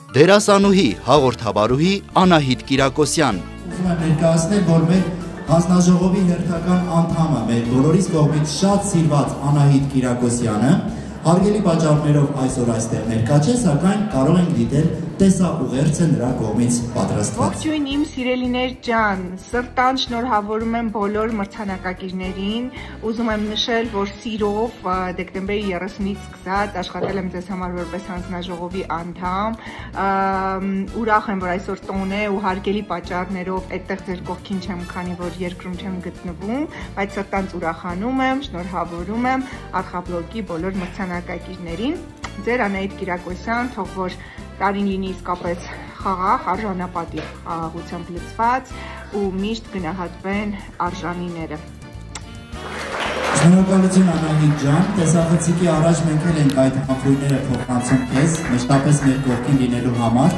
Դերասանուհի, հաղորդավարուհի Անահիտ Կիրակոսյան։ Ուզում եմ ներկայացնել, որ մեր հանձնաժողովի հերթական անդամը, մեր բոլորիս կողմից շատ սիրված Անահիտ Կիրակոսյանը, հարգելի պատճառներով այսօր այստեղ ներկա չէ, սակայն կարող ենք դիտել տեսաուղերձը նրա կողմից պատրաստված։ Ողջույն իմ սիրելիներ ջան, սրտան շնորհավորում եմ բոլոր մրցանակակիրներին, ուզում եմ նշել, որ սիրով դեկտեմբերի 30-ից սկսած աշխատել եմ ձեզ համար որպես հանձնաժողովի անդամ, ուրախ եմ, որ այսօր տոն է ու հարգելի պատճառներով այդտեղ ձեր կողքին չեմ, քանի որ երկրում չեմ գտնվում, բայց սրտանց ուրախանում եմ, շնորհավորում եմ Արխաբլոգի բոլոր մրցանակակիրներին, ձեր Անահիտ Կիրակոսյան, թող որ տարին լինի իսկապես խաղաղ, արժանապատիվ խաղաղությամբ լցված ու միշտ գնահատվեն արժանիները։ Շնորհակալություն Անահիտ ջան, տեսախցիկի առաջ մենք էլ ենք այդ համբույրները փոխանցում քեզ, մշտապես մեր կողքին լինելու համար։